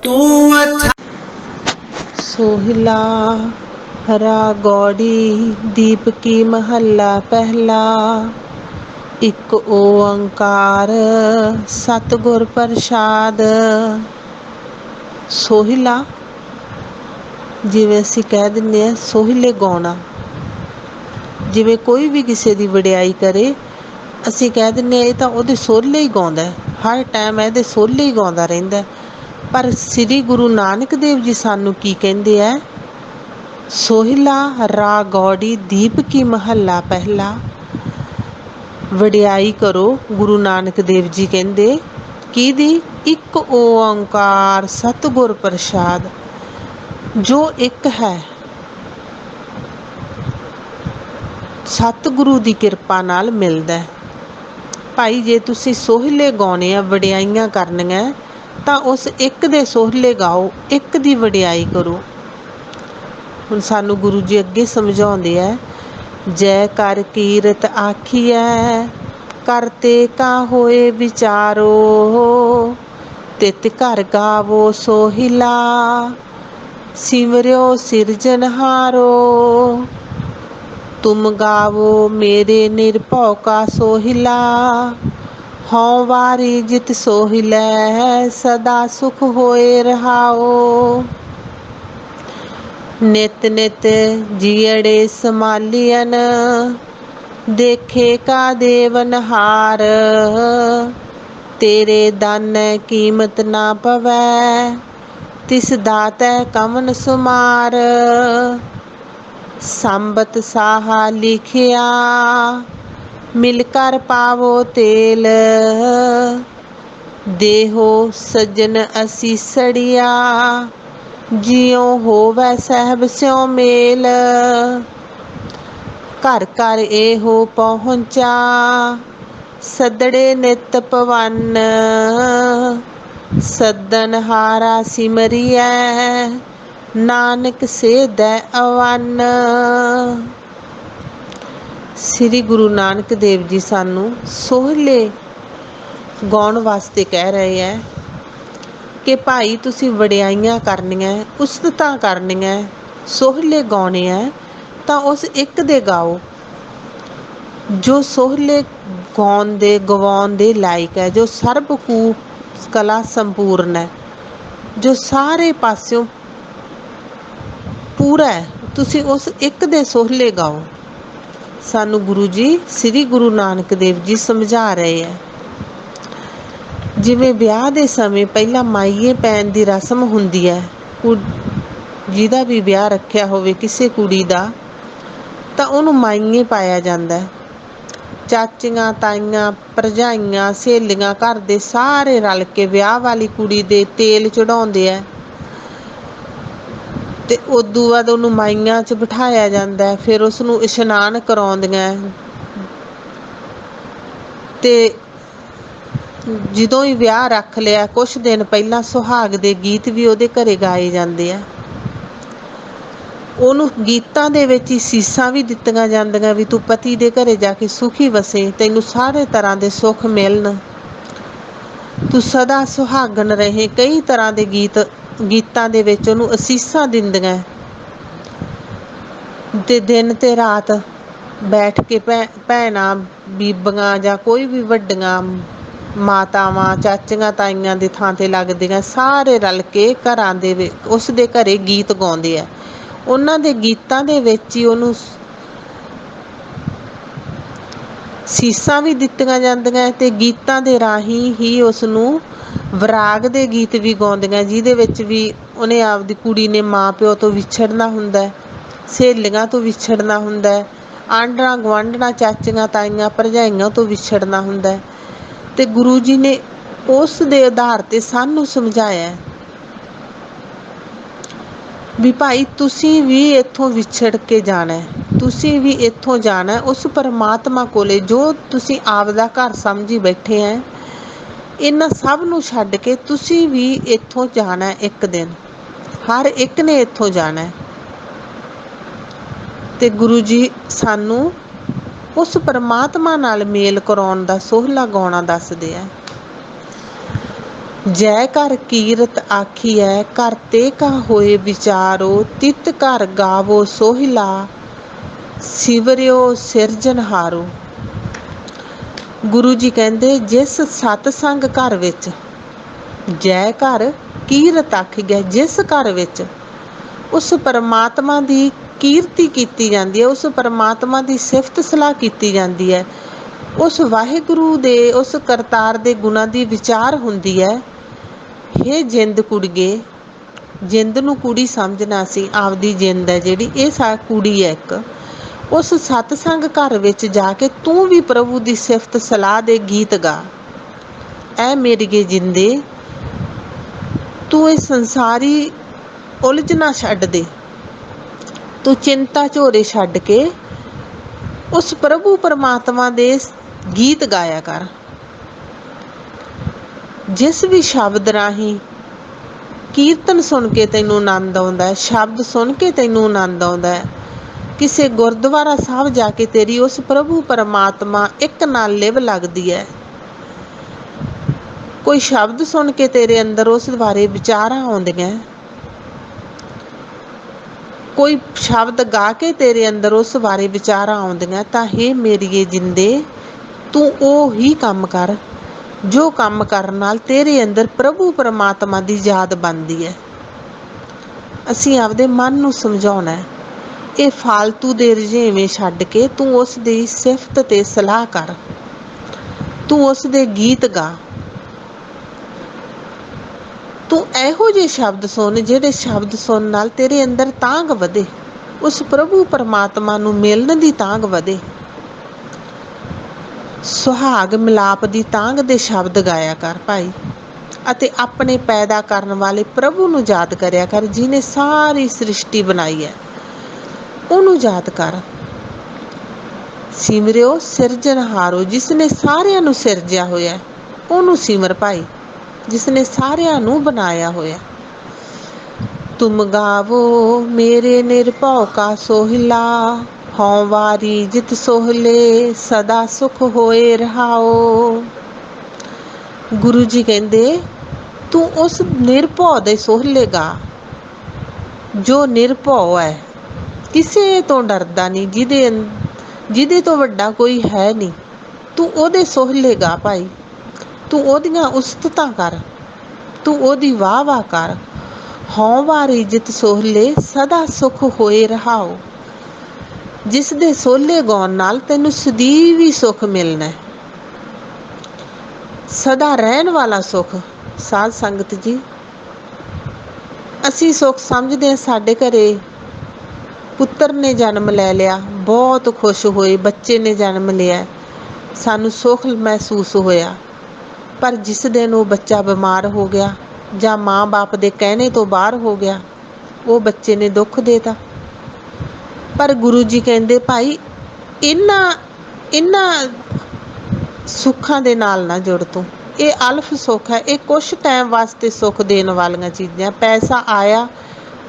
ਤੂੰ ਅੱਛਾ। ਸੋਹਿਲਾ ਰਾਗ ਗੌੜੀ ਦੀਪਕੀ ਮਹੱਲਾ ਪਹਿਲਾ। ਇੱਕ ਓੰਕਾਰ ਸਤਿਗੁਰ ਪ੍ਰਸਾਦ। ਸੋਹਿਲਾ ਜਿਵੇਂ ਅਸੀਂ ਕਹਿ ਦਿੰਦੇ ਹਾਂ ਸੋਹਿਲੇ ਗਾਉਣਾ। ਜਿਵੇਂ ਕੋਈ ਵੀ ਕਿਸੇ ਦੀ ਵਡਿਆਈ ਕਰੇ ਅਸੀਂ ਕਹਿ ਦਿੰਦੇ ਹਾਂ ਇਹ ਤਾਂ ਉਹਦੇ ਸੋਹਲੇ ਹੀ ਗਾਉਂਦਾ, ਹਰ ਟਾਈਮ ਇਹਦੇ ਸੋਹਲੇ ਹੀ ਗਾਉਂਦਾ ਰਹਿੰਦਾ। ਪਰ ਸ੍ਰੀ ਗੁਰੂ ਨਾਨਕ ਦੇਵ ਜੀ ਸਾਨੂੰ ਕੀ ਕਹਿੰਦੇ ਹੈ? ਸੋਹਿਲਾ ਰਾਗ ਗੌੜੀ ਦੀਪਕੀ ਮਹੱਲਾ ਪਹਿਲਾ। ਵਡਿਆਈ ਕਰੋ, ਗੁਰੂ ਨਾਨਕ ਦੇਵ ਜੀ ਕਹਿੰਦੇ ਕਿਹਦੀ? ਇੱਕ ਓੰਕਾਰ ਸਤਿਗੁਰ ਪ੍ਰਸਾਦ। ਜੋ ਇੱਕ ਹੈ, ਸਤਿਗੁਰੂ ਦੀ ਕਿਰਪਾ ਨਾਲ ਮਿਲਦਾ। ਭਾਈ ਜੇ ਤੁਸੀਂ ਸੋਹਿਲੇ ਗਾਉਣੇ ਆ, ਵਡਿਆਈਆਂ ਕਰਨੀਆਂ, ਤਾਂ ਉਸ ਇੱਕ ਦੇ ਸੋਹਿਲੇ ਗਾਓ, ਇੱਕ ਦੀ ਵਡਿਆਈ ਕਰੋ। ਹੁਣ ਸਾਨੂੰ ਗੁਰੂ ਜੀ ਅੱਗੇ ਸਮਝਾਉਂਦੇ ਹੈ, ਜੈ ਕਰ ਕੀਰਤ ਆਖੀਐ ਕਰਤੇ ਕਾ ਹੋਏ ਵਿਚਾਰੋ, ਤਿਤ ਘਰ ਗਾਵੋ ਸੋਹਿਲਾ ਸਿਮਰਿਓ ਸਿਰਜਨਹਾਰੋ। ਤੁਮ ਗਾਵੋ ਮੇਰੇ ਨਿਰਭਉ ਕਾ ਸੋਹਿਲਾ, ਹਉ ਵਾਰੀ ਜਿਤ ਸੋਹਿਲੈ ਸਦਾ ਸੁਖ ਹੋਏ ਰਹਾਓ। ਨਿਤ ਨਿਤ ਜੀਅੜੇ ਸਮਾਲੀਅਨ ਦੇਖੇ ਕਾ ਦੇਵਨਹਾਰ, ਤੇਰੇ ਦਾਨੈ ਕੀਮਤ ਨਾ ਪਵੈ ਤਿਸ ਦਾਤੈ ਕਵਨ ਸੁਮਾਰ। ਸੰਬਤ ਸਾਹਾ ਲਿਖਿਆ ਮਿਲ ਕਰ ਪਾਵੋ ਤੇਲ, ਦੇਹੋ ਸੱਜਣ ਅਸੀਸੜੀਆ ਜਿਉ ਹੋਵੈ ਸਹਿਬ ਸਿਉ ਮੇਲ। ਘਰ ਘਰ ਇਹੋ ਪਹੁੰਚਾ ਸਦੜੇ ਨਿਤ ਪਵੰਨ, ਸੱਦਨ ਹਾਰਾ ਸਿਮਰਿਐ ਨਾਨਕ ਸੇਧੈ ਅਵੰਨ। ਸ੍ਰੀ ਗੁਰੂ ਨਾਨਕ ਦੇਵ ਜੀ ਸਾਨੂੰ ਸੋਹਿਲੇ ਗਾਉਣ ਵਾਸਤੇ ਕਹਿ ਰਹੇ ਹੈ ਕਿ ਭਾਈ ਤੁਸੀਂ ਵਡਿਆਈਆਂ ਕਰਨੀਆਂ, ਉਸਤਤਾਂ ਕਰਨੀਆਂ, ਸੋਹਿਲੇ ਗਾਉਣੇ ਹੈ ਤਾਂ ਉਸ ਇੱਕ ਦੇ ਗਾਓ ਜੋ ਸੋਹਿਲੇ ਗਾਉਣ ਦੇ ਗਵਾਉਣ ਦੇ ਲਾਇਕ ਹੈ, ਜੋ ਸਰਬ ਕਲਾ ਸੰਪੂਰਨ ਹੈ, ਜੋ ਸਾਰੇ ਪਾਸਿਓਂ ਪੂਰਾ ਹੈ। ਤੁਸੀਂ ਉਸ ਇੱਕ ਦੇ ਸੋਹਿਲੇ ਗਾਓ। ਸਾਨੂੰ ਗੁਰੂ ਜੀ ਸ੍ਰੀ ਗੁਰੂ ਨਾਨਕ ਦੇਵ ਜੀ ਸਮਝਾ ਰਹੇ ਹੈ। ਜਿਵੇਂ ਵਿਆਹ ਦੇ ਸਮੇਂ ਪਹਿਲਾਂ ਮਾਈਏ ਪੈਣ ਦੀ ਰਸਮ ਹੁੰਦੀ ਹੈ, ਜਿਹਦਾ ਵੀ ਵਿਆਹ ਰੱਖਿਆ ਹੋਵੇ ਕਿਸੇ ਕੁੜੀ ਦਾ, ਤਾਂ ਉਹਨੂੰ ਮਾਈਏ ਪਾਇਆ ਜਾਂਦਾ। ਚਾਚੀਆਂ ਤਾਈਆਂ ਭਰਜਾਈਆਂ ਸਹੇਲੀਆਂ ਘਰ ਦੇ ਸਾਰੇ ਰਲ ਕੇ ਵਿਆਹ ਵਾਲੀ ਕੁੜੀ ਦੇ ਤੇਲ ਚੜਾਉਂਦੇ ਹੈ, ਤੇ ਉਦੋਂ ਬਾਅਦ ਉਹਨੂੰ ਮਾਈਆਂ 'ਚ ਬਿਠਾਇਆ ਜਾਂਦਾ। ਫਿਰ ਉਸਨੂੰ ਇਸ਼ਨਾਨ ਕਰਾਉਂਦੀਆਂ, ਤੇ ਜਦੋਂ ਹੀ ਵਿਆਹ ਰੱਖ ਲਿਆ ਕੁਛ ਦਿਨ ਪਹਿਲਾਂ ਸੁਹਾਗ ਦੇ ਗੀਤ ਵੀ ਉਹਦੇ ਘਰੇ ਗਾਏ ਜਾਂਦੇ ਆ। ਉਹਨੂੰ ਗੀਤਾਂ ਦੇ ਵਿੱਚ ਹੀ ਸੀਸਾਂ ਵੀ ਦਿੱਤੀਆਂ ਜਾਂਦੀਆਂ ਵੀ ਤੂੰ ਪਤੀ ਦੇ ਘਰੇ ਜਾ ਕੇ ਸੁਖੀ ਵਸੇ, ਤੈਨੂੰ ਸਾਰੇ ਤਰ੍ਹਾਂ ਦੇ ਸੁੱਖ ਮਿਲਣ, ਤੂੰ ਸਦਾ ਸੁਹਾਗਣ ਰਹੇ। ਕਈ ਤਰ੍ਹਾਂ ਦੇ ਗੀਤਾਂ ਦੇ ਵਿੱਚ ਉਹਨੂੰ ਅਸੀਸਾਂ ਦਿੰਦੀਆਂ। ਤੇ ਦਿਨ ਤੇ ਰਾਤ ਬੈਠ ਕੇ ਭੈਣਾਂ ਬੀਬੀਆਂ ਜਾਂ ਕੋਈ ਵੀ ਵੱਡੀਆਂ ਮਾਤਾਵਾਂ ਚਾਚੀਆਂ ਤਾਈਆਂ ਦੇ ਥਾਂ 'ਤੇ ਲੱਗਦੀਆਂ, ਸਾਰੇ ਰਲ ਕੇ ਘਰਾਂ ਦੇ ਵਿੱਚ ਉਸ ਦੇ ਘਰੇ ਗੀਤ ਗਾਉਂਦੇ ਆ। ਉਹਨਾਂ ਦੇ ਗੀਤਾਂ ਦੇ ਵਿੱਚ ਹੀ ਉਹਨੂੰ ਸੀਸਾਂ ਵੀ ਦਿੱਤੀਆਂ ਜਾਂਦੀਆਂ, ਤੇ ਗੀਤਾਂ ਦੇ ਰਾਹੀਂ ਹੀ ਉਸਨੂੰ ਵਿਰਾਗ ਦੇ ਗੀਤ ਵੀ ਗਾਉਂਦੀਆਂ, ਜਿਹਦੇ ਵਿੱਚ ਵੀ ਉਹਨੇ ਆਪਦੀ ਕੁੜੀ ਨੇ ਮਾਂ ਪਿਓ ਤੋਂ ਵਿਛੜਨਾ ਹੁੰਦਾ, ਸਹੇਲੀਆਂ ਤੋਂ ਵਿਛੜਨਾ ਹੁੰਦਾ, ਆਂਢਣਾ ਗੁਆਂਢਣਾ ਚਾਚੀਆਂ ਤਾਈਆਂ ਭਰਜਾਈਆਂ ਤੋਂ ਵਿਛੜਨਾ ਹੁੰਦਾ। ਤੇ ਗੁਰੂ ਜੀ ਨੇ ਉਸ ਦੇ ਆਧਾਰ 'ਤੇ ਸਾਨੂੰ ਸਮਝਾਇਆ ਵੀ ਭਾਈ ਤੁਸੀਂ ਵੀ ਇੱਥੋਂ ਵਿਛੜ ਕੇ ਜਾਣਾ, ਤੁਸੀਂ ਵੀ ਇੱਥੋਂ ਜਾਣਾ ਉਸ ਪਰਮਾਤਮਾ ਕੋਲੇ ਜੋ ਤੁਸੀਂ ਆਪਦਾ ਘਰ ਸਮਝੀ ਬੈਠੇ ਹੈ। ਇਹਨਾਂ ਸਭ ਨੂੰ ਛੱਡ ਕੇ ਤੁਸੀਂ ਵੀ ਇੱਥੋਂ ਜਾਣਾ, ਇੱਕ ਦਿਨ ਹਰ ਇੱਕ ਨੇ ਇੱਥੋਂ ਜਾਣਾ। ਤੇ ਗੁਰੂ ਜੀ ਸਾਨੂੰ ਉਸ ਪਰਮਾਤਮਾ ਨਾਲ ਮੇਲ ਕਰਾਉਣ ਦਾ ਸੋਹਿਲਾ ਗਾਉਣਾ ਦੱਸਦੇ ਆ। ਜੈ ਘਰ ਕੀਰਤ ਆਖੀਐ ਘਰ ਤੇ ਕਾ ਹੋਏ ਵਿਚਾਰੋ ਤਿਤ ਘਰ ਗਾਵੋ ਸੋਹਿਲਾ ਸਿਵਰਿਓ ਸਿਰਜਨਹਾਰੋ। ਗੁਰੂ ਜੀ ਕਹਿੰਦੇ ਜਿਸ ਸਤਸੰਗ ਘਰ ਵਿੱਚ ਜੈ ਘਰ ਕੀਰਤ ਆਖੀਐ, ਜਿਸ ਘਰ ਵਿੱਚ ਉਸ ਪਰਮਾਤਮਾ ਦੀ ਕੀਰਤੀ ਕੀਤੀ ਜਾਂਦੀ ਹੈ, ਉਸ ਪਰਮਾਤਮਾ ਦੀ ਸਿਫਤ ਸਲਾਹ ਕੀਤੀ ਜਾਂਦੀ ਹੈ, ਉਸ ਵਾਹਿਗੁਰੂ ਦੇ ਉਸ ਕਰਤਾਰ ਦੇ ਗੁਣਾਂ ਦੀ ਵਿਚਾਰ ਹੁੰਦੀ ਹੈ। ਹੇ ਜਿੰਦ ਕੁੜੀਏ, ਜਿੰਦ ਨੂੰ ਕੁੜੀ ਸਮਝਣਾ ਸੀ, ਆਪਦੀ ਜਿੰਦ ਹੈ ਜਿਹੜੀ ਇਹ ਕੁੜੀ ਹੈ ਇੱਕ। ਉਸ ਸਤਸੰਗ ਘਰ ਵਿੱਚ ਜਾ ਕੇ ਤੂੰ ਵੀ ਪ੍ਰਭੂ ਦੀ ਸਿਫਤ ਸਲਾਹ ਦੇ ਗੀਤ ਗਾ। ਐ ਮੇਰੀਏ ਜਿੰਦੇ, ਤੂੰ ਇਹ ਸੰਸਾਰੀ ਉਲਝਣਾ ਛੱਡ ਦੇ, ਤੂੰ ਚਿੰਤਾ ਝੋਰੇ ਛੱਡ ਕੇ ਉਸ ਪ੍ਰਭੂ ਪਰਮਾਤਮਾ ਦੇ ਗੀਤ ਗਾਇਆ ਕਰ। ਜਿਸ ਵੀ ਸ਼ਬਦ ਰਾਹੀਂ ਕੀਰਤਨ ਸੁਣ ਕੇ ਤੈਨੂੰ ਆਨੰਦ ਆਉਂਦਾ ਹੈ, ਸ਼ਬਦ ਸੁਣ ਕੇ ਤੈਨੂੰ ਆਨੰਦ ਆਉਂਦਾ ਹੈ, ਕਿਸੇ ਗੁਰਦੁਆਰਾ ਸਾਹਿਬ ਜਾ ਕੇ ਤੇਰੀ ਉਸ ਪ੍ਰਭੂ ਪਰਮਾਤਮਾ ਇੱਕ ਨਾਲ ਲਿਵ ਲੱਗਦੀ ਹੈ, ਕੋਈ ਸ਼ਬਦ ਸੁਣ ਕੇ ਤੇਰੇ ਅੰਦਰ ਉਸ ਬਾਰੇ ਵਿਚਾਰਾਂ ਆਉਂਦੀਆਂ, ਕੋਈ ਸ਼ਬਦ ਗਾ ਕੇ ਤੇਰੇ ਅੰਦਰ ਉਸ ਬਾਰੇ ਵਿਚਾਰਾਂ ਆਉਂਦੀਆਂ, ਤਾਂ ਹੇ ਮੇਰੀਏ ਜਿੰਦੇ, ਤੂੰ ਉਹ ਹੀ ਕੰਮ ਕਰ ਜੋ ਕੰਮ ਕਰਨ ਨਾਲ ਤੇਰੇ ਅੰਦਰ ਪ੍ਰਭੂ ਪਰਮਾਤਮਾ ਦੀ ਯਾਦ ਬਣਦੀ ਹੈ। ਅਸੀਂ ਆਪਦੇ ਮਨ ਨੂੰ ਸਮਝਾਉਣਾ ਹੈ, ਇਹ ਫਾਲਤੂ ਦੇ ਰੁਝੇਵੇਂ ਛੱਡ ਕੇ ਤੂੰ ਉਸ ਦੀ ਸਿਫਤ ਤੇ ਸਲਾਹ ਕਰ, ਤੂੰ ਉਸ ਦੇ ਗੀਤ ਗਾ, ਤੂੰ ਇਹੋ ਜਿਹੇ ਸ਼ਬਦ ਸੁਣ ਜਿਹੜੇ ਸ਼ਬਦ ਸੁਣਨ ਨਾਲ ਤੇਰੇ ਅੰਦਰ ਤਾਂਘ ਵਧੇ, ਉਸ ਪ੍ਰਭੂ ਪਰਮਾਤਮਾ ਨੂੰ ਮਿਲਣ ਦੀ ਤਾਂਘ ਵਧੇ। ਸੁਹਾਗ ਮਿਲਾਪ ਦੀ ਤਾਂਘ ਦੇ ਸ਼ਬਦ ਗਾਇਆ ਕਰ ਭਾਈ, ਅਤੇ ਆਪਣੇ ਪੈਦਾ ਕਰਨ ਵਾਲੇ ਪ੍ਰਭੂ ਨੂੰ ਯਾਦ ਕਰਿਆ ਕਰ, ਜਿਹਨੇ ਸਾਰੀ ਸ੍ਰਿਸ਼ਟੀ ਬਣਾਈ ਹੈ, ਉਹਨੂੰ ਯਾਦ ਕਰ। ਸਿਮਰਿਓ ਸਿਰਜਣਹਾਰੋ, ਜਿਸ ਨੇ ਸਾਰਿਆਂ ਨੂੰ ਸਿਰਜਿਆ ਹੋਇਆ, ਉਹਨੂੰ ਸਿਮਰ ਭਾਈ, ਜਿਸ ਨੇ ਸਾਰਿਆਂ ਨੂੰ ਬਣਾਇਆ ਹੋਇਆ। ਤੁਮ ਗਾਵੋ ਮੇਰੇ ਨਿਰਭਉ ਕਾ ਸੋਹਿਲਾ, ਹਉ ਵਾਰੀ ਜਿਤ ਸੋਹਲੇ ਸਦਾ ਸੁਖ ਹੋਏ ਰਹਾਓ। ਗੁਰੂ ਜੀ ਕਹਿੰਦੇ ਤੂੰ ਉਸ ਨਿਰਭਉ ਦੇ ਸੋਹਲੇ ਗਾ, ਜੋ ਨਿਰਭਉ ਹੈ, ਕਿਸੇ ਤੋਂ ਡਰਦਾ ਨਹੀਂ, ਜਿਹਦੇ ਤੋਂ ਵੱਡਾ ਕੋਈ ਹੈ ਨਹੀਂ, ਤੂੰ ਉਹਦੇ ਸੋਹਲੇ ਗਾ ਭਾਈ, ਤੂੰ ਉਹਦੀਆਂ ਉਸਤਤਾਂ ਕਰ, ਤੂੰ ਉਹਦੀ ਵਾਹ ਵਾਹ ਕਰ। ਹਉ ਵਾਰੀ ਜਿਤ ਸੋਹਲੇ ਸਦਾ ਸੁਖ ਹੋਏ ਰਹਾਓ, ਜਿਸ ਦੇ ਸੋਹਲੇ ਗਾਉਣ ਨਾਲ ਤੈਨੂੰ ਸਦੀਵੀ ਸੁੱਖ ਮਿਲਣਾ, ਸਦਾ ਰਹਿਣ ਵਾਲਾ ਸੁੱਖ। ਸਾਧ ਸੰਗਤ ਜੀ, ਅਸੀਂ ਸੁੱਖ ਸਮਝਦੇ ਹਾਂ ਸਾਡੇ ਘਰੇ ਪੁੱਤਰ ਨੇ ਜਨਮ ਲੈ ਲਿਆ, ਬਹੁਤ ਖੁਸ਼ ਹੋਏ, ਬੱਚੇ ਨੇ ਜਨਮ ਲਿਆ, ਸਾਨੂੰ ਸੁੱਖ ਮਹਿਸੂਸ ਹੋਇਆ। ਪਰ ਜਿਸ ਦਿਨ ਉਹ ਬੱਚਾ ਬਿਮਾਰ ਹੋ ਗਿਆ ਜਾਂ ਮਾਂ ਬਾਪ ਦੇ ਕਹਿਣੇ ਤੋਂ ਬਾਹਰ ਹੋ ਗਿਆ, ਉਹ ਬੱਚੇ ਨੇ ਦੁੱਖ ਦੇਤਾ। ਪਰ ਗੁਰੂ ਜੀ ਕਹਿੰਦੇ ਭਾਈ ਇਹਨਾਂ ਸੁੱਖਾਂ ਦੇ ਨਾਲ ਨਾ ਜੁੜ ਤੂੰ, ਇਹ ਅਲਫ ਸੁੱਖ ਹੈ, ਇਹ ਕੁਛ ਟਾਈਮ ਵਾਸਤੇ ਸੁੱਖ ਦੇਣ ਵਾਲੀਆਂ ਚੀਜ਼ਾਂ। ਪੈਸਾ ਆਇਆ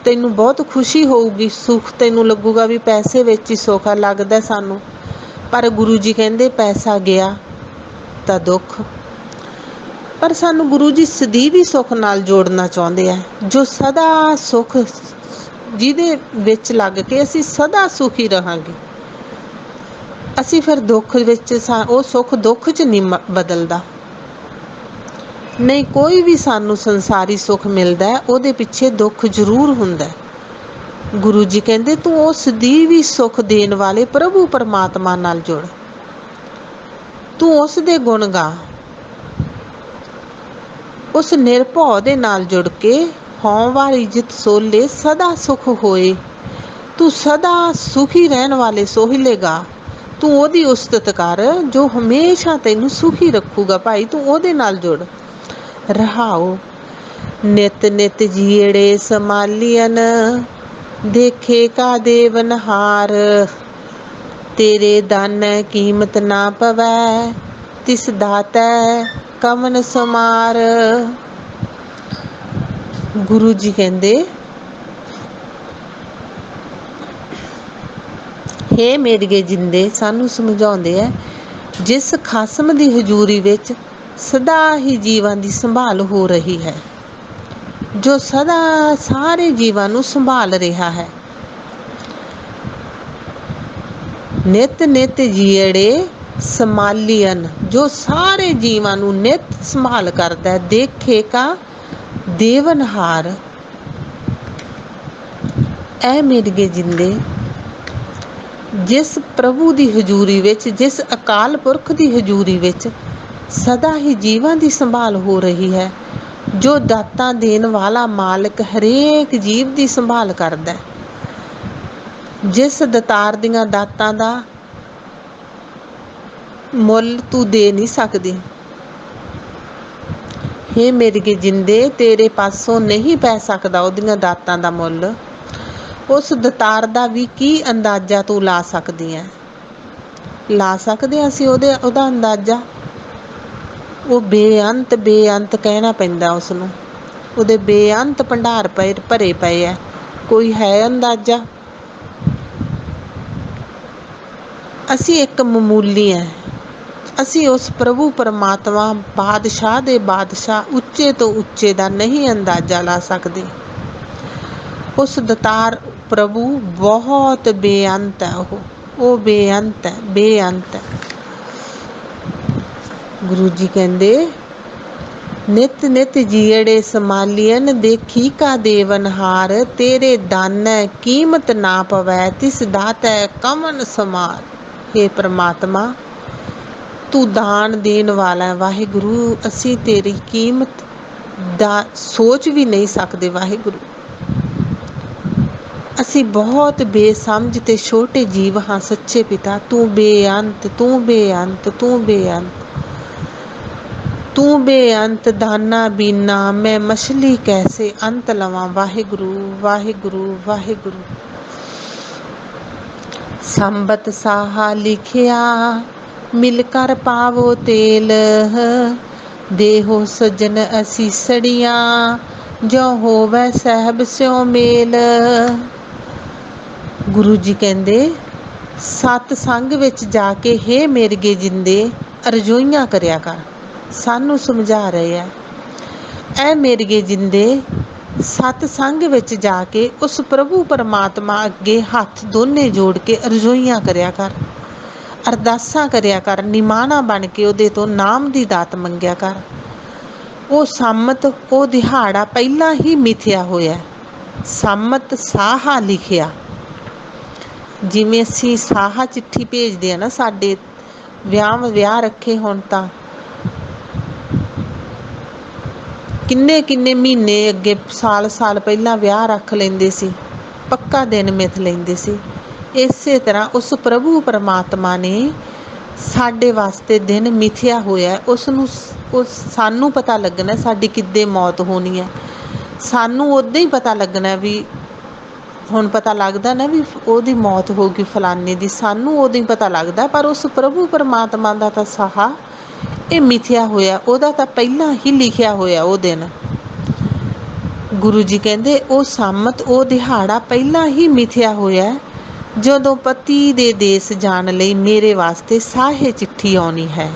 ਤੈਨੂੰ ਬਹੁਤ ਖੁਸ਼ੀ ਹੋਊਗੀ, ਸੁੱਖ ਤੈਨੂੰ ਲੱਗੂਗਾ ਵੀ ਪੈਸੇ ਵਿੱਚ ਹੀ ਸੁੱਖ ਆ, ਲੱਗਦਾ ਸਾਨੂੰ। ਪਰ ਗੁਰੂ ਜੀ ਕਹਿੰਦੇ ਪੈਸਾ ਗਿਆ ਤਾਂ ਦੁੱਖ। ਪਰ ਸਾਨੂੰ ਗੁਰੂ ਜੀ ਸਦੀਵੀ ਸੁੱਖ ਨਾਲ ਜੋੜਨਾ ਚਾਹੁੰਦੇ ਆ, ਜੋ ਸਦਾ ਸੁੱਖ, ਜਿਹਦੇ ਵਿੱਚ ਲੱਗ ਕੇ ਅਸੀਂ ਸਦਾ ਸੁਖੀ ਰਹਾਂਗੇ। ਅਸੀਂ ਫਿਰ ਦੁੱਖ ਵਿੱਚ, ਉਹ ਸੁੱਖ ਦੁੱਖ 'ਚ ਨਹੀਂ ਬਦਲਦਾ। ਨਹੀਂ, ਕੋਈ ਵੀ ਸਾਨੂੰ ਸੰਸਾਰੀ ਸੁੱਖ ਮਿਲਦਾ ਉਹਦੇ ਪਿੱਛੇ ਦੁੱਖ ਜ਼ਰੂਰ ਹੁੰਦਾ। ਗੁਰੂ ਜੀ ਕਹਿੰਦੇ ਤੂੰ ਉਸ ਦੀ ਵੀ ਸੁੱਖ ਦੇਣ ਵਾਲੇ ਪ੍ਰਭੂ ਪਰਮਾਤਮਾ ਨਾਲ ਜੁੜ, ਤੂੰ ਉਸ ਦੇ ਗੁਣ ਗਾ, ਉਸ ਨਿਰਭਉ ਦੇ ਨਾਲ ਜੁੜ ਕੇ ਹਉ ਵਾਰੀ ਜਿਤ ਸੋਲੇ ਸਦਾ ਸੁਖ ਹੋਏ, ਤੂੰ ਸਦਾ ਸੁਖੀ ਰਹਿਣ ਵਾਲੇ ਸੋਹਿਲੇ ਗਾ, ਤੂੰ ਉਹਦੀ ਉਸਤਤ ਕਰ ਜੋ ਹਮੇਸ਼ਾ ਤੈਨੂੰ ਸੁਖੀ ਰੱਖੂਗਾ ਭਾਈ, ਤੂੰ ਉਹਦੇ ਨਾਲ ਜੁੜ। ਰਹਾਓ ਨਿਤ ਨਿਤ ਜੀੜੇ ਸਮਾਲੀਅਨ, ਦੇਖੇ ਕਾ ਦੇਵਨਹਾਰ, ਤੇਰੇ ਦਾਨੈ ਕੀਮਤ ਨਾ ਪਵੈ, ਤਿਸ ਦਾਤੈ ਕਵਨ ਸਮਾਰ। ਗੁਰੂ ਜੀ ਕਹਿੰਦੇ ਹੇ ਮੇਰੀਏ ਜਿੰਦੇ, ਸਾਨੂੰ ਸਮਝਾਉਂਦੇ ਆ, ਜਿਸ ਖਸਮ ਦੀ ਹਜ਼ੂਰੀ ਵਿੱਚ ਸਦਾ ਹੀ ਜੀਵਾਂ ਦੀ ਸੰਭਾਲ ਹੋ ਰਹੀ ਹੈ, ਜੋ ਸਦਾ ਸਾਰੇ ਜੀਵਾਂ ਨੂੰ ਸੰਭਾਲ ਰਿਹਾ ਹੈ। ਨਿਤ ਨਿਤ ਜੀੜੇ ਸੰਭਾਲੀਅਨ, ਜੋ ਸਾਰੇ ਜੀਵਾਂ ਨੂੰ ਨਿਤ ਸੰਭਾਲ ਕਰਦਾ ਹੈ। ਦੇਖੇ ਕਾ ਦੇਵਨਹਾਰ, ਐ ਮੇਰੀਏ ਜਿੰਦੇ, ਜਿਸ ਪ੍ਰਭੂ ਦੀ ਹਜ਼ੂਰੀ ਵਿੱਚ, ਜਿਸ ਅਕਾਲ ਪੁਰਖ ਦੀ ਹਜ਼ੂਰੀ ਵਿੱਚ ਸਦਾ ਹੀ ਜੀਵਾਂ ਦੀ ਸੰਭਾਲ ਹੋ ਰਹੀ ਹੈ, ਜੋ ਦਾਤਾਂ ਦੇਣ ਵਾਲਾ ਮਾਲਕ ਹਰੇਕ ਜੀਵ ਦੀ ਸੰਭਾਲ ਕਰਦਾ, ਜਿਸ ਦਾਤਾਰ ਦੀਆਂ ਦਾਤਾਂ ਦਾ ਮੁੱਲ ਤੂੰ ਦੇ ਨਹੀਂ ਸਕਦੀ। ਹੇ ਮੇਰੀਏ ਜਿੰਦੇ, ਤੇਰੇ ਪਾਸੋਂ ਨਹੀਂ ਪੈ ਸਕਦਾ ਉਹਦੀਆਂ ਦਾਤਾਂ ਦਾ ਮੁੱਲ। ਉਸ ਦਾਤਾਰ ਦਾ ਵੀ ਕੀ ਅੰਦਾਜ਼ਾ ਤੂੰ ਲਾ ਸਕਦੀ ਹੈ? ਲਾ ਸਕਦੇ ਅਸੀਂ ਉਹਦਾ ਅੰਦਾਜ਼ਾ? ਉਹ ਬੇਅੰਤ ਬੇਅੰਤ ਕਹਿਣਾ ਪੈਂਦਾ ਉਸ ਨੂੰ। ਉਹਦੇ ਬੇਅੰਤ ਭੰਡਾਰ ਭਰੇ ਪਏ ਹੈ, ਕੋਈ ਹੈ ਅੰਦਾਜ਼ਾ? ਅਸੀਂ ਇੱਕ ਮਾਮੂਲੀ ਹੈ। ਅਸੀਂ ਉਸ ਪ੍ਰਭੂ ਪਰਮਾਤਮਾ ਬਾਦਸ਼ਾਹ ਦੇ ਬਾਦਸ਼ਾਹ ਉੱਚੇ ਤੋਂ ਉੱਚੇ ਦਾ ਨਹੀਂ ਅੰਦਾਜ਼ਾ ਲਾ ਸਕਦੇ। ਉਸ ਦਾਤਾਰ ਪ੍ਰਭੂ ਬਹੁਤ ਬੇਅੰਤ ਹੈ। ਉਹ ਬੇਅੰਤ ਹੈ, ਬੇਅੰਤ ਹੈ। ਗੁਰੂ ਜੀ ਕਹਿੰਦੇ, ਨਿਤ ਨਿਤ ਜੀੜੇ ਸੰਭਾਲੀਅਨ, ਦੇਖੀ ਕਾ ਦੇਵਨਹਾਰ, ਤੇਰੇ ਦਾਨੈ ਕੀਮਤ ਨਾ ਪਵੈ, ਤਿਸ ਦਾਤੈ ਕਵਨ ਸਮਾਰ। ਹੇ ਪ੍ਰਮਾਤਮਾ, ਤੂੰ ਦਾਨ ਦੇਣ ਵਾਲਾ ਹੈ। ਵਾਹਿਗੁਰੂ, ਅਸੀਂ ਤੇਰੀ ਕੀਮਤ ਦਾ ਸੋਚ ਵੀ ਨਹੀਂ ਸਕਦੇ। ਵਾਹਿਗੁਰੂ, ਅਸੀਂ ਬਹੁਤ ਬੇਸਮਝ ਤੇ ਛੋਟੇ ਜੀਵ ਹਾਂ। ਸੱਚੇ ਪਿਤਾ, ਤੂੰ ਬੇਅੰਤ, ਤੂੰ ਬੇਅੰਤ, ਤੂੰ ਬੇਅੰਤ, ਤੂੰ ਬੇਅੰਤ। ਦਾਨਾ ਬੀਨਾ ਮੈਂ ਮਛਲੀ ਕੈਸੇ ਅੰਤ ਲਵਾਂ। ਵਾਹਿਗੁਰੂ, ਵਾਹਿਗੁਰੂ, ਵਾਹਿਗੁਰੂ। ਸੰਬਤ ਸਾਹਾ ਲਿਖਿਆ, ਮਿਲ ਕਰ ਪਾਵੋ ਤੇਲ, ਦੇਹੋ ਸਜਨ ਅਸੀਸੜੀਆਂ, ਜੋ ਹੋਵੈ ਸਹਿਬ ਸਿਉ ਮੇਲ। ਗੁਰੂ ਜੀ ਕਹਿੰਦੇ, ਸਤ ਸੰਗ ਵਿੱਚ ਜਾ ਕੇ ਹੇ ਮੇਰੀਏ ਜਿੰਦੇ ਅਰਜ਼ੋਈਆਂ ਕਰਿਆ ਕਰ। ਸਾਨੂੰ ਸਮਝਾ ਰਹੇ ਆ, ਐ ਮੇਰੀਏ ਜਿੰਦੇ ਸਤ ਸੰਗ ਵਿੱਚ ਜਾ ਕੇ ਉਸ ਪ੍ਰਭੂ ਪਰਮਾਤਮਾ ਅੱਗੇ ਹੱਥ ਦੋਨੇ ਜੋੜ ਕੇ ਅਰਜ਼ੋਈਆਂ ਕਰਿਆ ਕਰ, ਅਰਦਾਸਾਂ ਕਰਿਆ ਕਰ, ਨਿਮਾਣਾ ਬਣ ਕੇ ਉਹਦੇ ਤੋਂ ਨਾਮ ਦੀ ਦਾਤ ਮੰਗਿਆ ਕਰ। ਉਹ ਸੰਮਤ, ਉਹ ਦਿਹਾੜਾ ਪਹਿਲਾਂ ਹੀ ਮਿਥਿਆ ਹੋਇਆ। ਸੰਮਤ ਸਾਹਾ ਲਿਖਿਆ, ਜਿਵੇਂ ਅਸੀਂ ਸਾਹਾ ਚਿੱਠੀ ਭੇਜਦੇ ਆ ਨਾ, ਸਾਡੇ ਵਿਆਹ ਰੱਖੇ ਹੁਣ ਤਾਂ ਕਿੰਨੇ ਕਿੰਨੇ ਮਹੀਨੇ ਅੱਗੇ, ਸਾਲ ਪਹਿਲਾਂ ਵਿਆਹ ਰੱਖ ਲੈਂਦੇ ਸੀ, ਪੱਕਾ ਦਿਨ ਮਿਥ ਲੈਂਦੇ ਸੀ। ਇਸੇ ਤਰ੍ਹਾਂ ਉਸ ਪ੍ਰਭੂ ਪਰਮਾਤਮਾ ਨੇ ਸਾਡੇ ਵਾਸਤੇ ਦਿਨ ਮਿਥਿਆ ਹੋਇਆ। ਸਾਨੂੰ ਪਤਾ ਲੱਗਣਾ ਸਾਡੀ ਕਿੱਦੇ ਮੌਤ ਹੋਣੀ ਹੈ। ਸਾਨੂੰ ਉਦੋਂ ਹੀ ਪਤਾ ਲੱਗਣਾ ਵੀ, ਹੁਣ ਪਤਾ ਲੱਗਦਾ ਨਾ ਵੀ ਉਹਦੀ ਮੌਤ ਹੋ ਗਈ ਫਲਾਨੇ ਦੀ, ਸਾਨੂੰ ਉਦੋਂ ਹੀ ਪਤਾ ਲੱਗਦਾ। ਪਰ ਉਸ ਪ੍ਰਭੂ ਪਰਮਾਤਮਾ ਦਾ ਤਾਂ ਸਾਹਾ ਇਹ ਮਿਥਿਆ ਹੋਇਆ, ਉਹਦਾ ਤਾਂ ਪਹਿਲਾਂ ਹੀ ਲਿਖਿਆ ਹੋਇਆ ਉਹ ਦਿਨ। ਗੁਰੂ ਜੀ ਕਹਿੰਦੇ, ਉਹ ਸੰਮਤ, ਉਹ ਦਿਹਾੜਾ ਪਹਿਲਾਂ ਹੀ ਮਿਥਿਆ ਹੋਇਆ, ਜਦੋਂ ਪਤੀ ਦੇ ਦੇਸ ਜਾਣ ਲਈ ਮੇਰੇ ਵਾਸਤੇ ਸਾਹੇ ਚਿੱਠੀ ਆਉਣੀ ਹੈ।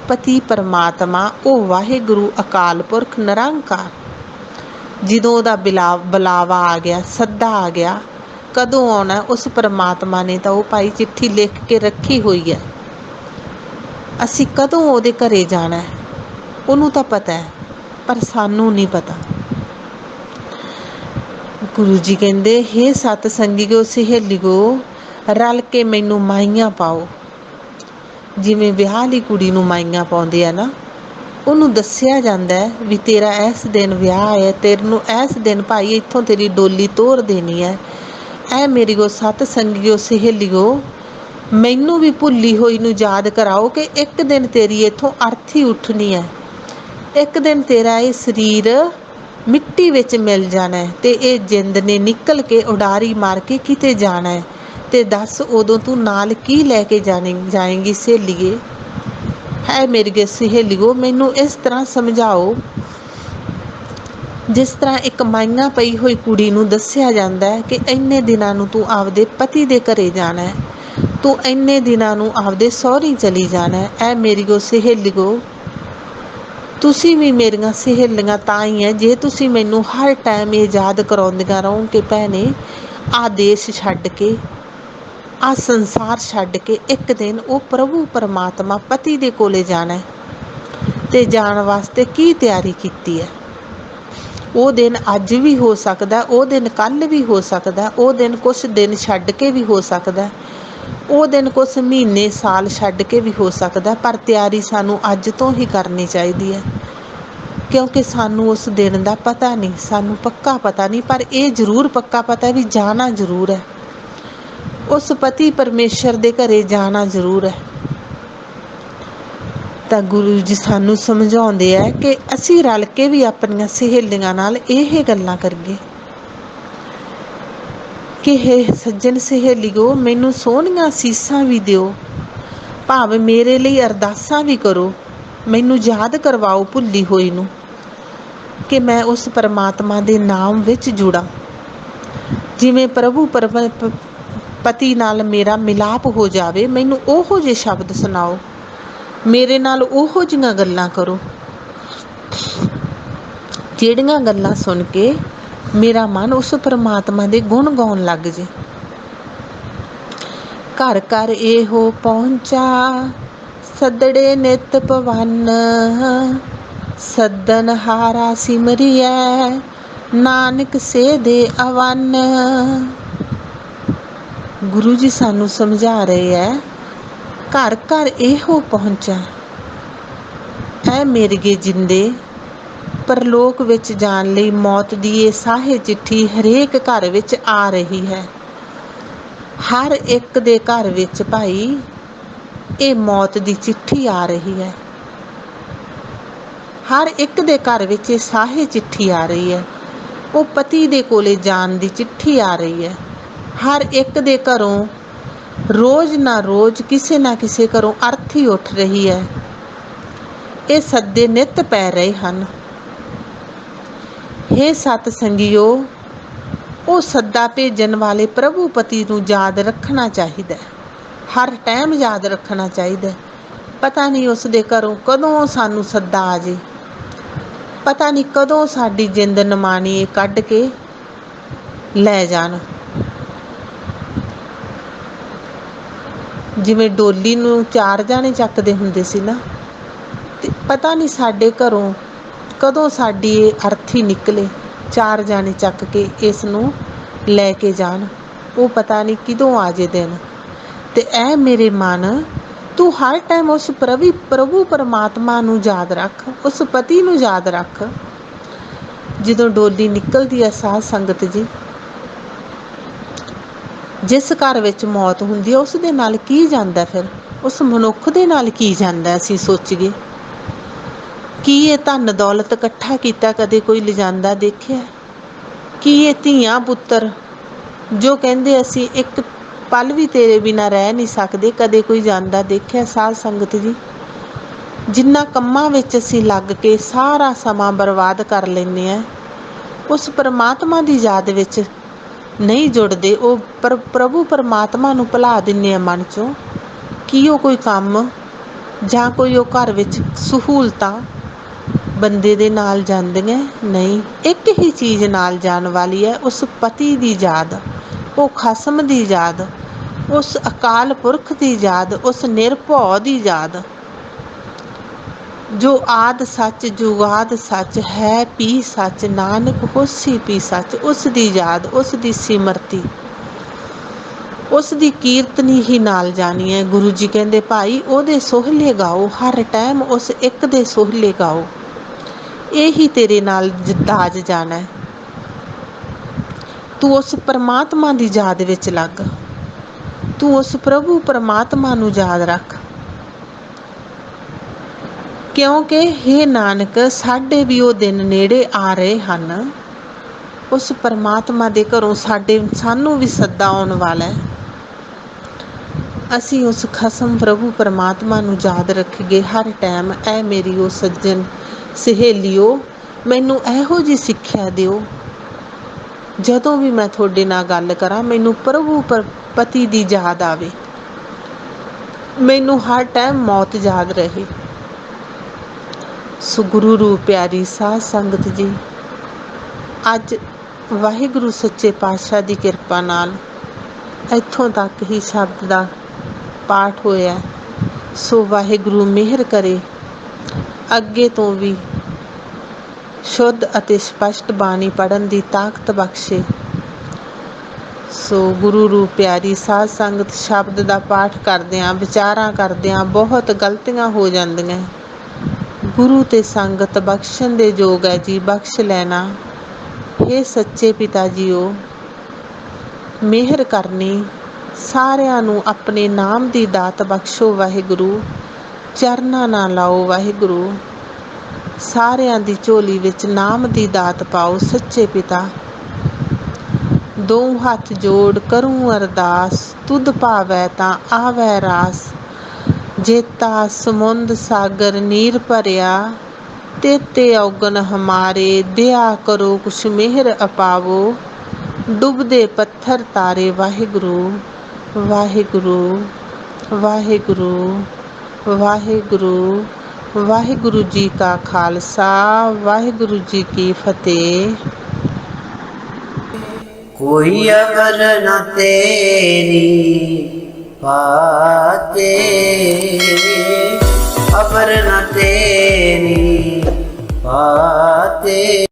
ਪਤੀ ਪਰਮਾਤਮਾ, ਉਹ ਵਾਹਿਗੁਰੂ ਅਕਾਲ ਪੁਰਖ ਨਿਰੰਕਾਰ, ਜਦੋਂ ਉਹਦਾ ਬੁਲਾਵਾ ਆ ਗਿਆ, ਸੱਦਾ ਆ ਗਿਆ, ਕਦੋਂ ਆਉਣਾ ਉਸ ਪਰਮਾਤਮਾ ਨੇ ਤਾਂ ਉਹ ਭਾਈ ਚਿੱਠੀ ਲਿਖ ਕੇ ਰੱਖੀ ਹੋਈ ਹੈ। ਅਸੀਂ ਕਦੋਂ ਉਹਦੇ ਘਰੇ ਜਾਣਾ ਉਹਨੂੰ ਤਾਂ ਪਤਾ ਹੈ, ਪਰ ਸਾਨੂੰ ਨਹੀਂ ਪਤਾ। ਗੁਰੂ ਜੀ ਕਹਿੰਦੇ, ਹੇ ਸਤ ਸੰਗੀਓ ਸਹੇਲੀਓ, ਰਲ ਕੇ ਮੈਨੂੰ ਮਾਈਆਂ ਪਾਓ। ਜਿਵੇਂ ਵਿਆਹ ਲਈ ਕੁੜੀ ਨੂੰ ਮਾਈਆਂ ਪਾਉਂਦੇ ਆ ਨਾ, ਉਹਨੂੰ ਦੱਸਿਆ ਜਾਂਦਾ ਹੈ ਵੀ ਤੇਰਾ ਇਸ ਦਿਨ ਵਿਆਹ ਹੈ, ਤੈਨੂੰ ਇਸ ਦਿਨ ਭਾਈ ਇੱਥੋਂ ਤੇਰੀ ਡੋਲੀ ਤੋਰ ਦੇਣੀ ਹੈ। ਐ ਮੇਰੀਓ ਸਤ ਸੰਗੀਓ ਸਹੇਲੀਓ, ਮੈਨੂੰ ਵੀ ਭੁੱਲੀ ਹੋਈ ਨੂੰ ਯਾਦ ਕਰਾਓ ਕਿ ਇੱਕ ਦਿਨ ਤੇਰੀ ਇੱਥੋਂ ਅਰਥੀ ਉੱਠਣੀ ਹੈ। ਇੱਕ ਦਿਨ ਤੇਰਾ ਇਹ ਸਰੀਰ ਮਿੱਟੀ ਵਿੱਚ ਮਿਲ ਜਾਣਾ ਹੈ ਤੇ ਇਹ ਜਿੰਦ ਨੇ ਨਿਕਲ ਕੇ ਉਡਾਰੀ ਮਾਰ ਕੇ ਕਿਤੇ ਜਾਣਾ ਹੈ। ਤੇ ਦੱਸ ਉਦੋਂ ਤੂੰ ਨਾਲ ਕੀ ਲੈ ਕੇ ਜਾਏਂਗੀ ਸਹੇਲੀਏ? ਹੈ ਮੇਰੀਏ ਸਹੇਲੀਓ, ਮੈਨੂੰ ਇਸ ਤਰ੍ਹਾਂ ਸਮਝਾਓ ਜਿਸ ਤਰ੍ਹਾਂ ਇੱਕ ਮਾਈਆਂ ਪਈ ਹੋਈ ਕੁੜੀ ਨੂੰ ਦੱਸਿਆ ਜਾਂਦਾ ਹੈ ਕਿ ਇੰਨੇ ਦਿਨਾਂ ਨੂੰ ਤੂੰ ਆਪਦੇ ਪਤੀ ਦੇ ਘਰੇ ਜਾਣਾ ਹੈ, ਤੂੰ ਇੰਨੇ ਦਿਨਾਂ ਨੂੰ ਆਪਦੇ ਸਹੁਰੀ ਚਲੀ ਜਾਣਾ ਹੈ। ਐ ਮੇਰੀਓ ਸਹੇਲੀਓ, ਤੁਸੀਂ ਵੀ ਮੇਰੀਆਂ ਸਹੇਲੀਆਂ ਤਾਂ ਹੀ ਹੈ ਜੇ ਤੁਸੀਂ ਮੈਨੂੰ ਹਰ ਟਾਈਮ ਇਹ ਯਾਦ ਕਰਾਉਂਦੀਆਂ ਰਹੋ ਕਿ ਭੈਣੇ ਆਹ ਦੇਸ਼ ਛੱਡ ਕੇ, ਆਹ ਸੰਸਾਰ ਛੱਡ ਕੇ ਇੱਕ ਦਿਨ ਉਹ ਪ੍ਰਭੂ ਪਰਮਾਤਮਾ ਪਤੀ ਦੇ ਕੋਲੇ ਜਾਣਾ ਤੇ ਜਾਣ ਵਾਸਤੇ ਕੀ ਤਿਆਰੀ ਕੀਤੀ ਹੈ। ਉਹ ਦਿਨ ਅੱਜ ਵੀ ਹੋ ਸਕਦਾ, ਉਹ ਦਿਨ ਕੱਲ੍ਹ ਵੀ ਹੋ ਸਕਦਾ, ਉਹ ਦਿਨ ਕੁਛ ਦਿਨ ਛੱਡ ਕੇ ਵੀ ਹੋ ਸਕਦਾ, ਉਹ ਦਿਨ ਕੁਛ ਮਹੀਨੇ ਸਾਲ ਛੱਡ ਕੇ ਵੀ ਹੋ ਸਕਦਾ, ਪਰ ਤਿਆਰੀ ਸਾਨੂੰ ਅੱਜ ਤੋਂ ਹੀ ਕਰਨੀ ਚਾਹੀਦੀ ਹੈ। ਕਿਉਂਕਿ ਸਾਨੂੰ ਉਸ ਦਿਨ ਦਾ ਪਤਾ ਨਹੀਂ, ਸਾਨੂੰ ਪੱਕਾ ਪਤਾ ਨਹੀਂ, ਪਰ ਇਹ ਜ਼ਰੂਰ ਪੱਕਾ ਪਤਾ ਵੀ ਜਾਣਾ ਜ਼ਰੂਰ ਹੈ। ਉਸ ਪਤੀ ਪਰਮੇਸ਼ਰ ਦੇ ਘਰੇ ਜਾਣਾ ਜ਼ਰੂਰ ਹੈ। ਤਾਂ ਗੁਰੂ ਜੀ ਸਾਨੂੰ ਸਮਝਾਉਂਦੇ ਹੈ ਕਿ ਅਸੀਂ ਰਲ ਕੇ ਵੀ ਆਪਣੀਆਂ ਸਹੇਲੀਆਂ ਨਾਲ ਇਹ ਗੱਲਾਂ ਕਰੀਏ ਕਿ ਹੇ ਸੱਜਣ ਸਹੇਲੀਓ, ਮੈਨੂੰ ਸੋਹਣੀਆਂ ਅਸੀਸਾਂ ਵੀ ਦਿਓ, ਭਾਵੇਂ ਮੇਰੇ ਲਈ ਅਰਦਾਸਾਂ ਵੀ ਕਰੋ, ਮੈਨੂੰ ਯਾਦ ਕਰਵਾਓ ਭੁੱਲੀ ਹੋਈ ਨੂੰ ਕਿ ਮੈਂ ਉਸ ਪਰਮਾਤਮਾ ਦੇ ਨਾਮ ਵਿੱਚ ਜੁੜਾਂ। ਜਿਵੇਂ ਪ੍ਰਭੂ ਪਤੀ ਨਾਲ ਮੇਰਾ ਮਿਲਾਪ ਹੋ ਜਾਵੇ, ਮੈਨੂੰ ਉਹੋ ਜਿਹੇ ਸ਼ਬਦ ਸੁਣਾਓ, ਮੇਰੇ ਨਾਲ ਉਹੋ ਜਿਹੀਆਂ ਗੱਲਾਂ ਕਰੋ ਜਿਹੜੀਆਂ ਗੱਲਾਂ ਸੁਣ ਕੇ ਮੇਰਾ ਮਨ ਉਸ ਪਰਮਾਤਮਾ ਦੇ ਗੁਣ ਗਾਉਣ ਲੱਗ ਜੇ। ਘਰ ਘਰ ਇਹੋ ਪਹੁੰਚਾ ਸੱਦੜੇ ਨਿਤ ਪਵਨ, ਸੱਦਨ ਹਾਰਾ ਸਿਮਰਿਐ ਨਾਨਕ ਸੇ ਦੇ ਅਵੰਨ। ਗੁਰੂ ਜੀ ਸਾਨੂੰ ਸਮਝਾ ਰਹੇ ਹੈ, ਘਰ ਘਰ ਇਹੋ ਪਹੁੰਚਾ, ਐ ਮਿਰਗੇ ਜਿੰਦੇ ਪਰਲੋਕ ਵਿੱਚ ਜਾਣ ਲਈ ਮੌਤ ਦੀ ਇਹ ਸਾਹੇ ਚਿੱਠੀ ਹਰੇਕ ਘਰ ਵਿੱਚ ਆ ਰਹੀ ਹੈ। ਹਰ ਇੱਕ ਦੇ ਘਰ ਵਿੱਚ ਭਾਈ ਇਹ ਮੌਤ ਦੀ ਚਿੱਠੀ ਆ ਰਹੀ ਹੈ। ਹਰ ਇੱਕ ਦੇ ਘਰ ਵਿੱਚ ਇਹ ਸਾਹੇ ਚਿੱਠੀ ਆ ਰਹੀ ਹੈ। ਉਹ ਪਤੀ ਦੇ ਕੋਲੇ ਜਾਣ ਦੀ ਚਿੱਠੀ ਆ ਰਹੀ ਹੈ। ਹਰ ਇੱਕ ਦੇ ਘਰੋਂ ਰੋਜ਼ ਨਾ ਰੋਜ਼ ਕਿਸੇ ਨਾ ਕਿਸੇ ਘਰੋਂ ਅਰਥੀ ਉੱਠ ਰਹੀ ਹੈ। ਇਹ ਸੱਦੇ ਨਿੱਤ ਪੈ ਰਹੇ ਹਨ। ਹੇ ਸਤ ਸੰਗੀਓ, ਉਹ ਸੱਦਾ ਭੇਜਣ ਵਾਲੇ ਪ੍ਰਭੂ ਪਤੀ ਨੂੰ ਯਾਦ ਰੱਖਣਾ ਚਾਹੀਦਾ, ਹਰ ਟਾਈਮ ਯਾਦ ਰੱਖਣਾ ਚਾਹੀਦਾ। ਪਤਾ ਨਹੀਂ ਉਸ ਦੇ ਘਰੋਂ ਕਦੋਂ ਸਾਨੂੰ ਸੱਦਾ ਆ ਜੇ, ਪਤਾ ਨਹੀਂ ਕਦੋਂ ਸਾਡੀ ਜਿੰਦ ਨਿਮਾਣੀ ਕੱਢ ਕੇ ਲੈ ਜਾਣ। ਜਿਵੇਂ ਡੋਲੀ ਨੂੰ 4 ਜਾਣੇ ਚੱਕਦੇ ਹੁੰਦੇ ਸੀ ਨਾ, ਤੇ ਪਤਾ ਨਹੀਂ ਸਾਡੇ ਘਰੋਂ ਕਦੋਂ ਸਾਡੀ ਇਹ ਅਰਥੀ ਨਿਕਲੇ, 4 ਜਾਣੇ ਚੱਕ ਕੇ ਇਸ ਨੂੰ ਲੈ ਕੇ ਜਾਣ। ਉਹ ਪਤਾ ਨਹੀਂ ਕਿਦੋਂ ਆ ਜੇ ਦਿਨ। ਤੇ ਐ ਮੇਰੇ ਮਨ, ਤੂੰ ਹਰ ਟਾਈਮ ਉਸ ਪ੍ਰਭੂ ਪਰਮਾਤਮਾ ਨੂੰ ਯਾਦ ਰੱਖ, ਉਸ ਪਤੀ ਨੂੰ ਯਾਦ ਰੱਖ। ਜਦੋਂ ਡੋਲੀ ਨਿਕਲਦੀ ਹੈ ਸਾਧ ਸੰਗਤ ਜੀ, ਜਿਸ ਘਰ ਵਿੱਚ ਮੌਤ ਹੁੰਦੀ ਹੈ ਉਸ ਦੇ ਨਾਲ ਕੀ ਜਾਂਦਾ, ਫਿਰ ਉਸ ਮਨੁੱਖ ਦੇ ਨਾਲ ਕੀ ਜਾਂਦਾ। ਅਸੀਂ ਸੋਚੀਏ, ਕੀ ਇਹ ਧਨ ਦੌਲਤ ਇਕੱਠਾ ਕੀਤਾ ਕਦੇ ਕੋਈ ਲਿਜਾਂਦਾ ਦੇਖਿਆ? ਕੀ ਇਹ ਧੀਆਂ ਪੁੱਤਰ ਜੋ ਕਹਿੰਦੇ ਅਸੀਂ ਇੱਕ ਪਲ ਵੀ ਤੇਰੇ ਬਿਨਾਂ ਰਹਿ ਨਹੀਂ ਸਕਦੇ, ਕਦੇ ਕੋਈ ਜਾਂਦਾ ਦੇਖਿਆ? ਸਾਧ ਸੰਗਤ ਜੀ, ਜਿੰਨਾ ਕੰਮਾਂ ਵਿੱਚ ਅਸੀਂ ਲੱਗ ਕੇ ਸਾਰਾ ਸਮਾਂ ਬਰਬਾਦ ਕਰ ਲੈਂਦੇ ਹਾਂ, ਉਸ ਪਰਮਾਤਮਾ ਦੀ ਯਾਦ ਵਿੱਚ ਨਹੀਂ ਜੁੜਦੇ। ਉਹ ਪ੍ਰਭੂ ਪਰਮਾਤਮਾ ਨੂੰ ਭੁਲਾ ਦਿੰਦੇ ਆ ਮਨ 'ਚੋਂ। ਕੀ ਉਹ ਕੋਈ ਕੰਮ ਜਾਂ ਕੋਈ ਉਹ ਘਰ ਵਿੱਚ ਸਹੂਲਤਾਂ ਬੰਦੇ ਦੇ ਨਾਲ ਜਾਂਦੀਆਂ? ਨਹੀਂ, ਇੱਕ ਹੀ ਚੀਜ਼ ਨਾਲ ਜਾਣ ਵਾਲੀ ਹੈ, ਉਸ ਪਤੀ ਦੀ ਯਾਦ, ਉਹ ਖਸਮ ਦੀ ਯਾਦ, ਉਸ ਅਕਾਲ ਪੁਰਖ ਦੀ ਯਾਦ, ਉਸ ਨਿਰਭਉ ਦੀ ਯਾਦ, ਜੋ ਆਦ ਸੱਚ ਜੁਗਾਦ ਸੱਚ ਹੈ ਪੀ ਸੱਚ, ਨਾਨਕ ਹੋਸੀ ਪੀ ਸੱਚ। ਉਸ ਦੀ ਯਾਦ, ਉਸ ਦੀ ਸਿਮਰਤੀ, ਉਸ ਦੀ ਕੀਰਤਨੀ ਹੀ ਨਾਲ ਜਾਣੀ ਹੈ। ਗੁਰੂ ਜੀ ਕਹਿੰਦੇ ਭਾਈ ਉਹਦੇ ਸੋਹਲੇ ਗਾਓ, ਹਰ ਟਾਈਮ ਉਸ ਇੱਕ ਦੇ ਸੋਹਲੇ ਗਾਓ, ਇਹੀ ਤੇਰੇ ਨਾਲ ਦਾਜ ਜਾਣਾ। ਤੂੰ ਉਸ ਪਰਮਾਤਮਾ ਦੀ ਯਾਦ ਵਿੱਚ ਲੱਗ, ਤੂੰ ਉਸ ਪ੍ਰਭੂ ਪਰਮਾਤਮਾ ਨੂੰ ਯਾਦ ਰੱਖ। ਕਿਉਂਕਿ ਹੇ ਨਾਨਕ, ਸਾਡੇ ਵੀ ਉਹ ਦਿਨ ਨੇੜੇ ਆ ਰਹੇ ਹਨ। ਉਸ ਪਰਮਾਤਮਾ ਦੇ ਘਰੋਂ ਸਾਨੂੰ ਵੀ ਸੱਦਾ ਆਉਣ ਵਾਲਾ ਹੈ। ਅਸੀਂ ਉਸ ਖਸਮ ਪ੍ਰਭੂ ਪਰਮਾਤਮਾ ਨੂੰ ਯਾਦ ਰੱਖੀਏ ਹਰ ਟਾਈਮ। ਐ ਮੇਰੀ ਉਹ ਸੱਜਣ ਸਹੇਲੀਓ, ਮੈਨੂੰ ਇਹੋ ਜਿਹੀ ਸਿੱਖਿਆ ਦਿਓ, ਜਦੋਂ ਵੀ ਮੈਂ ਤੁਹਾਡੇ ਨਾਲ ਗੱਲ ਕਰਾਂ ਮੈਨੂੰ ਪ੍ਰਭੂ ਪਤੀ ਦੀ ਯਾਦ ਆਵੇ, ਮੈਨੂੰ ਹਰ ਟਾਈਮ ਮੌਤ ਯਾਦ ਰਹੇ। ਸੋ ਗੁਰੂ ਰੂਪ ਪਿਆਰੀ ਸਾਧ ਸੰਗਤ ਜੀ, ਅੱਜ ਵਾਹਿਗੁਰੂ ਸੱਚੇ ਪਾਤਸ਼ਾਹ ਦੀ ਕਿਰਪਾ ਨਾਲ ਇੱਥੋਂ ਤੱਕ ਹੀ ਸ਼ਬਦ ਦਾ ਪਾਠ ਹੋਇਆ। ਸੋ ਵਾਹਿਗੁਰੂ ਮਿਹਰ ਕਰੇ, ਅੱਗੇ ਤੋਂ ਵੀ ਸ਼ੁੱਧ ਅਤੇ ਸਪਸ਼ਟ ਬਾਣੀ ਪੜ੍ਹਨ ਦੀ ਤਾਕਤ ਬਖਸ਼ੇ। ਸੋ ਗੁਰੂ ਰੂਪ ਪਿਆਰੀ ਸਾਧ ਸੰਗਤ, ਸ਼ਬਦ ਦਾ ਪਾਠ ਕਰਦਿਆਂ, ਵਿਚਾਰਾਂ ਕਰਦਿਆਂ ਬਹੁਤ ਗਲਤੀਆਂ ਹੋ ਜਾਂਦੀਆਂ। ਗੁਰੂ ਤੇ ਸੰਗਤ ਬਖਸ਼ਣ ਦੇ ਯੋਗ ਹੈ ਜੀ, ਬਖਸ਼ ਲੈਣਾ। ਇਹ ਸੱਚੇ ਪਿਤਾ ਜੀਓ, ਮਿਹਰ ਕਰਨੀ, ਸਾਰਿਆਂ ਨੂੰ ਆਪਣੇ ਨਾਮ ਦੀ ਦਾਤ ਬਖਸ਼ੋ ਵਾਹਿਗੁਰੂ। ਚਰਨਾਂ ਨਾ ਲਾਓ ਵਾਹਿਗੁਰੂ, ਸਾਰਿਆਂ ਦੀ ਝੋਲੀ ਵਿੱਚ ਨਾਮ ਦੀ ਦਾਤ ਪਾਓ ਸੱਚੇ ਪਿਤਾ। ਦੋ ਹੱਥ ਜੋੜ ਕਰੂੰ ਅਰਦਾਸ, ਤੁਧ ਭਾਵੈ ਤਾਂ ਆਵੈ ਰਾਸ। ਜੇਤਾ ਸਮੁੰਦ ਸਾਗਰ ਨੀਰ ਭਰਿਆ, ਤੇਤੇ ਔਗਣ ਹਮਾਰੇ। ਦਿਆ ਕਰੋ ਕੁਛ ਮਿਹਰ ਅਪਾਵੋ, ਡੁੱਬਦੇ ਪੱਥਰ ਤਾਰੇ। ਵਾਹਿਗੁਰੂ ਵਾਹਿਗੁਰੂ ਵਾਹਿਗੁਰੂ ਵਾਹਿਗੁਰੂ। ਵਾਹਿਗੁਰੂ ਜੀ ਕਾ ਖਾਲਸਾ, ਵਾਹਿਗੁਰੂ ਜੀ ਕੀ ਫਤਿਹ। कोई अवर न तेरी पाते, अवर न तेरी पाते।